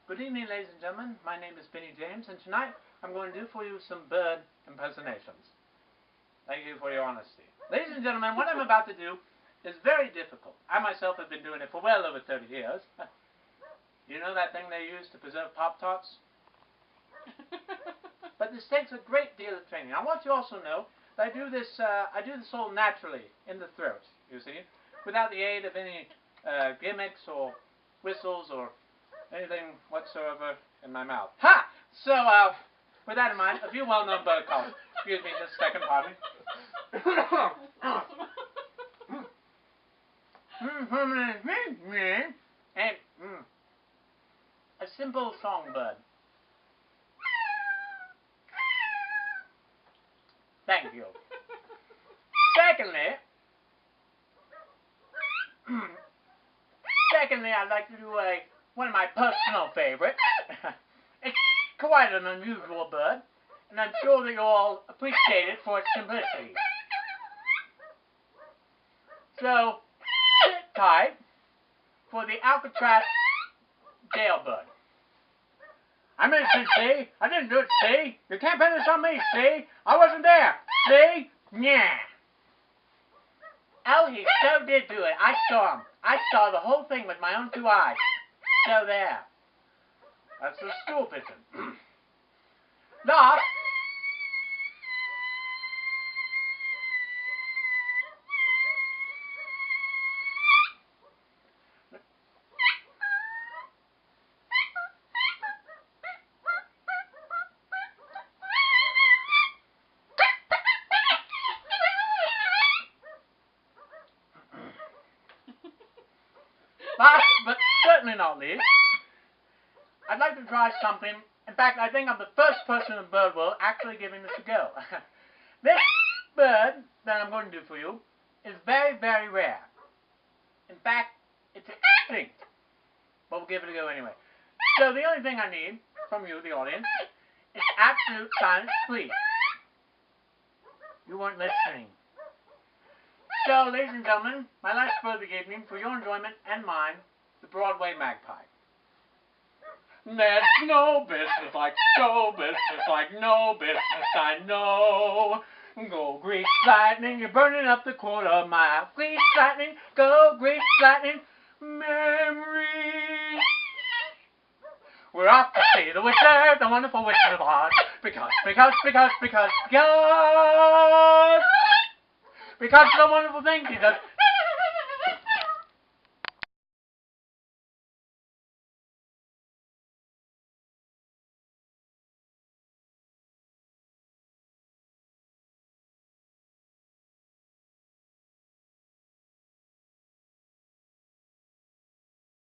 Good evening, ladies and gentlemen. My name is Benny James, and tonight I'm going to do for you some bird impersonations. Thank you for your honesty. Ladies and gentlemen, what I'm about to do is very difficult. I myself have been doing it for well over 30 years. You know that thing they use to preserve Pop-Tarts? But this takes a great deal of training. I want you also to know that I do this all naturally in the throat, you see, without the aid of any gimmicks or whistles or anything whatsoever in my mouth. Ha! So, with that in mind, a few well-known bird calls. Excuse me just a second, pardon me. And a simple songbird. Thank you. Secondly, I'd like to do one of my personal favorites. It's quite an unusual bird, and I'm sure that you all appreciate it for its simplicity. So, sit tight for the Alcatraz jailbird. I'm innocent, see? I didn't do it, see? You can't pin this on me, see? I wasn't there, see? Yeah. Oh, he so did do it. I saw him. I saw the whole thing with my own 2 eyes. So there. That's the stool pigeon. Last. Last, but certainly not least, I'd like to try something. In fact, I think I'm the first person in the bird world actually giving this a go. This bird that I'm going to do for you is very, very rare. In fact, it's extinct. But we'll give it a go anyway. So the only thing I need from you, the audience, is absolute silence, please. You weren't listening. So, ladies and gentlemen, my last bird of the evening, for your enjoyment and mine, the Broadway magpie. There's no business like show business, like no business I know. Go grease lightning, you're burning up the quarter mile. Grease lightning, go grease lightning, memory. We're off to see the Wizard, the wonderful Wizard of Oz. Because the wonderful things he does,